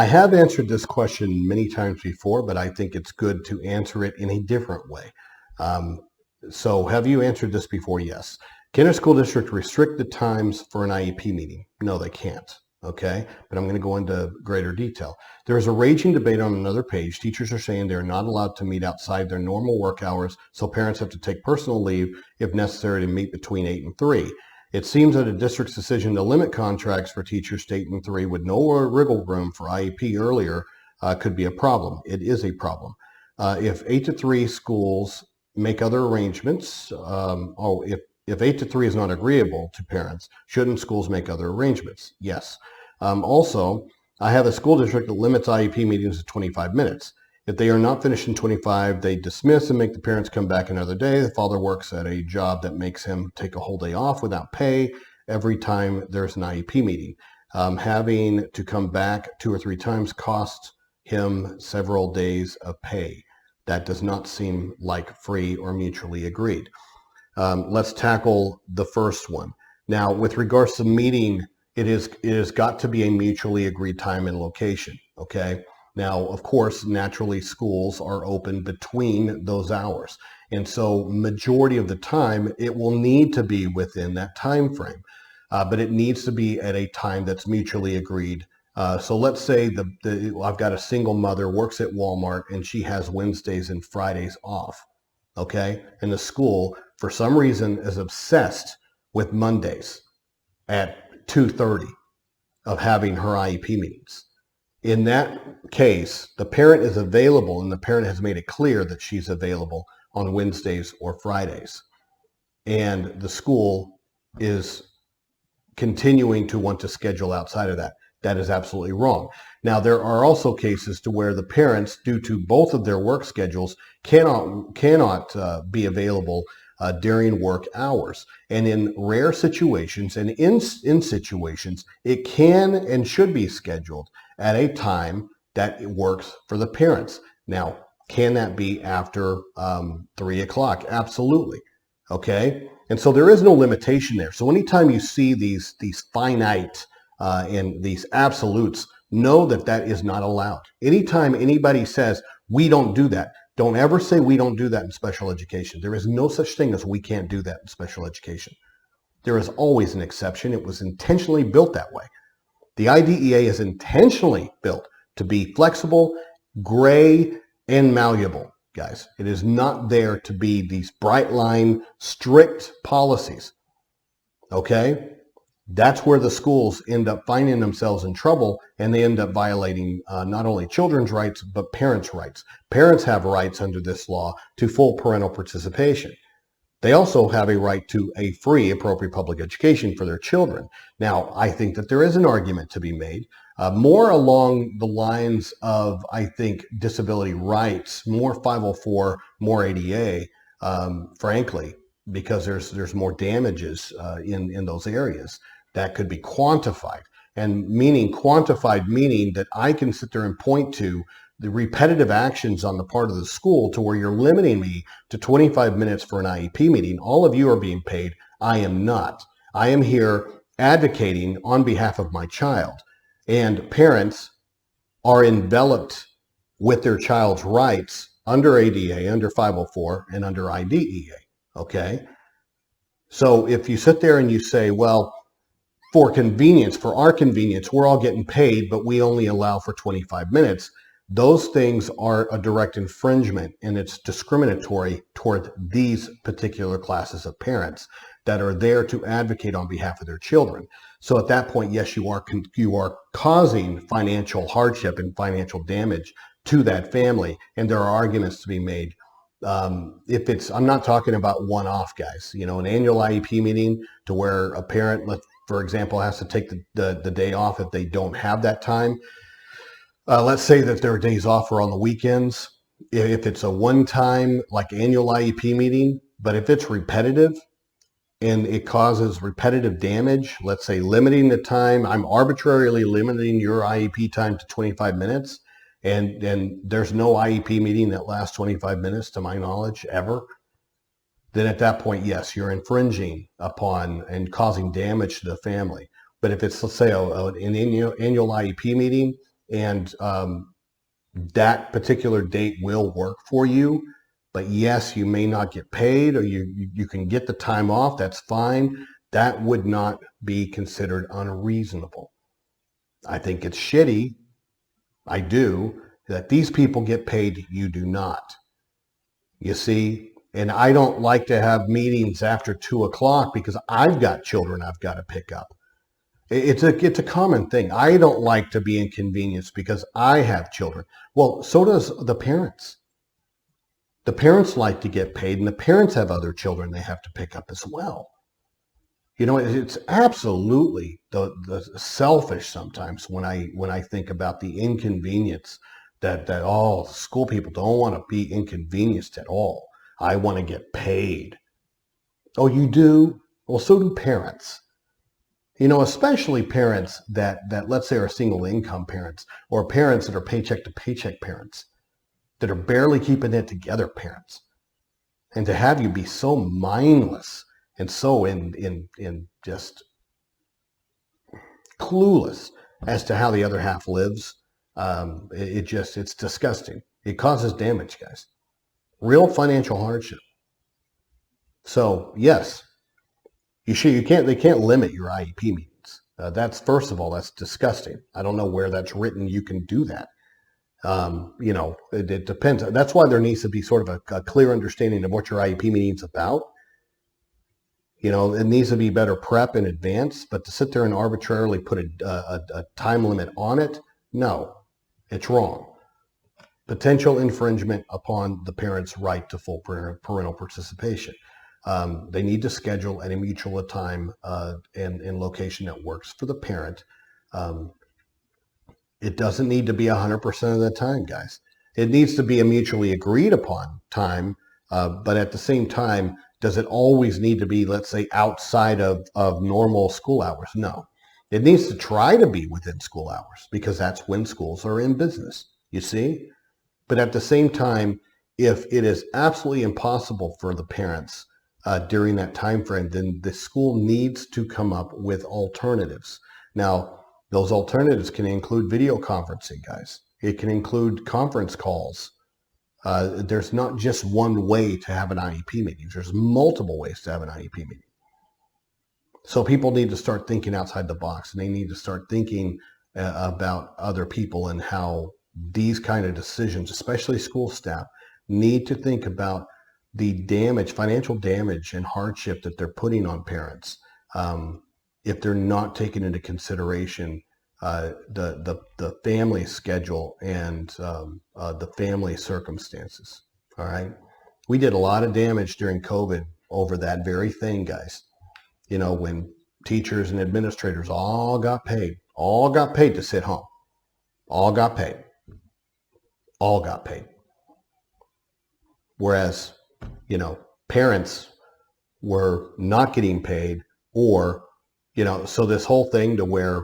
I have answered this question many times before, but I think it's good to answer it in a different way. So have you answered this before? Yes. Can a school district restrict the times for an IEP meeting? No, they can't. Okay, but I'm going to go into greater detail. There is a raging debate on another page. Teachers are saying they're not allowed to meet outside their normal work hours, so parents have to take personal leave if necessary to meet between 8 and 3. It seems that a district's decision to limit contracts for teachers to 8 and 3 with no wiggle room for IEP earlier could be a problem. It is a problem. If 8 to 3 schools make other arrangements, if 8 to 3 is not agreeable to parents, shouldn't schools make other arrangements? Yes. Also, I have a school district that limits IEP meetings to 25 minutes. If they are not finished in 25, they dismiss and make the parents come back another day. The father works at a job that makes him take a whole day off without pay every time there's an IEP meeting. Having to come back 2 or 3 times costs him several days of pay. That does not seem like free or mutually agreed. Let's tackle the first one. Now, with regards to meeting, it has got to be a mutually agreed time and location, okay? Now, of course, naturally, schools are open between those hours. And so majority of the time, it will need to be within that time frame. But it needs to be at a time that's mutually agreed. So let's say I've got a single mother, works at Walmart, and she has Wednesdays and Fridays off, okay? And the school, for some reason, is obsessed with Mondays at 2:30 of having her IEP meetings. In that case, the parent is available, and the parent has made it clear that she's available on Wednesdays or Fridays. And the school is continuing to want to schedule outside of that. That is absolutely wrong. Now, there are also cases to where the parents, due to both of their work schedules, cannot be available during work hours. And in rare situations and in situations, it can and should be scheduled at a time that it works for the parents. Now, can that be after 3 o'clock? Absolutely. Okay. And so there is no limitation there. So anytime you see these finite and these absolutes, know that that is not allowed. Anytime anybody says, we don't do that, don't ever say we don't do that in special education. There is no such thing as we can't do that in special education. There is always an exception. It was intentionally built that way. The IDEA is intentionally built to be flexible, gray, and malleable, guys. It is not there to be these bright line, strict policies. Okay? That's where the schools end up finding themselves in trouble, and they end up violating not only children's rights, but parents' rights. Parents have rights under this law to full parental participation. They also have a right to a free, appropriate public education for their children. Now, I think that there is an argument to be made, more along the lines of, I think, disability rights, more 504, more ADA, frankly, because there's more damages in those areas that could be quantified. And quantified meaning that I can sit there and point to the repetitive actions on the part of the school to where you're limiting me to 25 minutes for an IEP meeting. All of you are being paid. I am not. I am here advocating on behalf of my child. And parents are enveloped with their child's rights under ADA, under 504, and under IDEA. Okay? So if you sit there and you say, well, for convenience, for our convenience, we're all getting paid, but we only allow for 25 minutes. Those things are a direct infringement, and it's discriminatory toward these particular classes of parents that are there to advocate on behalf of their children. So at that point, yes, you are causing financial hardship and financial damage to that family, and there are arguments to be made. I'm not talking about one-off, guys. You know, an annual IEP meeting to where a parent, for example, has to take the day off if they don't have that time. Let's say that their days off are on the weekends. If it's a one-time, like annual IEP meeting, but if it's repetitive and it causes repetitive damage, let's say limiting the time, I'm arbitrarily limiting your IEP time to 25 minutes, and there's no IEP meeting that lasts 25 minutes to my knowledge ever, then at that point, yes, you're infringing upon and causing damage to the family. But if it's, let's say, an annual IEP meeting, and that particular date will work for you. But yes, you may not get paid, or you can get the time off. That's fine. That would not be considered unreasonable. I think it's shitty, I do, that these people get paid, you do not. You see, and I don't like to have meetings after 2 o'clock because I've got children I've got to pick up. It's a common thing. I don't like to be inconvenienced because I have children. Well, so does the parents. The parents like to get paid, and the parents have other children they have to pick up as well. You know, it's absolutely the selfish sometimes when I think about the inconvenience that all school people don't want to be inconvenienced at all. I want to get paid. Oh, you do? Well, so do parents. You know, especially parents that let's say are single income parents, or parents that are paycheck to paycheck parents, that are barely keeping it together parents. And to have you be so mindless and so in just clueless as to how the other half lives, it's disgusting. It causes damage, guys. Real financial hardship. So yes, they can't limit your IEP meetings. That's, first of all, that's disgusting. I don't know where that's written. You can do that. You know, it depends. That's why there needs to be sort of a clear understanding of what your IEP meeting is about. You know, it needs to be better prep in advance, but to sit there and arbitrarily put a time limit on it, no, it's wrong. Potential infringement upon the parent's right to full parental participation. They need to schedule at a mutual time and location that works for the parent. It doesn't need to be 100% of the time, guys. It needs to be a mutually agreed upon time, but at the same time, does it always need to be, let's say, outside of normal school hours? No. It needs to try to be within school hours because that's when schools are in business, you see? But at the same time, if it is absolutely impossible for the parents during that time frame, then the school needs to come up with alternatives. Now, those alternatives can include video conferencing, guys. It can include conference calls. There's not just one way to have an IEP meeting. There's multiple ways to have an IEP meeting. So people need to start thinking outside the box, and they need to start thinking about other people and how these kind of decisions, especially school staff, need to think about the damage, financial damage and hardship that they're putting on parents if they're not taking into consideration the family schedule and the family circumstances. All right. We did a lot of damage during COVID over that very thing, guys. You know, when teachers and administrators all got paid to sit home, all got paid. Whereas, you know, parents were not getting paid, or, you know, so this whole thing to where,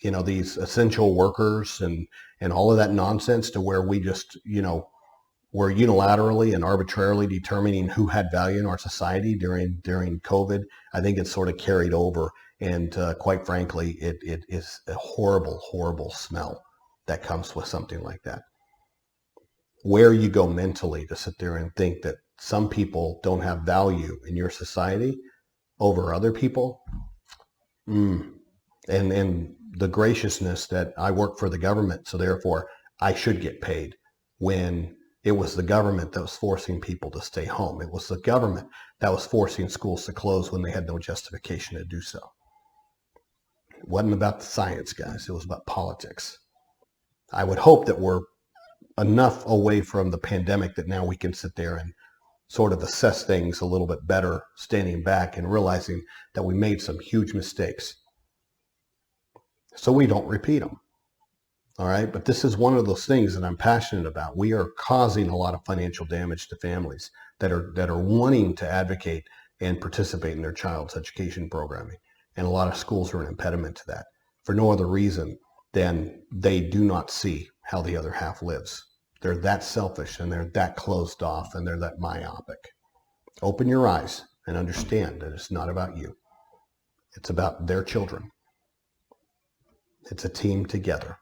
you know, these essential workers and all of that nonsense, to where we just, you know, we're unilaterally and arbitrarily determining who had value in our society during COVID. I think it's sort of carried over. And quite frankly, it is a horrible, horrible smell that comes with something like that. Where you go mentally to sit there and think that some people don't have value in your society over other people. And the graciousness that I work for the government, so therefore I should get paid, when it was the government that was forcing people to stay home. It was the government that was forcing schools to close when they had no justification to do so. It wasn't about the science, guys. It was about politics. I would hope that we're enough away from the pandemic that now we can sit there and sort of assess things a little bit better, standing back and realizing that we made some huge mistakes, so we don't repeat them. All right. But this is one of those things that I'm passionate about. We are causing a lot of financial damage to families that are wanting to advocate and participate in their child's education programming. And a lot of schools are an impediment to that for no other reason than they do not see how the other half lives. They're that selfish, and they're that closed off, and they're that myopic. Open your eyes and understand that it's not about you. It's about their children. It's a team together.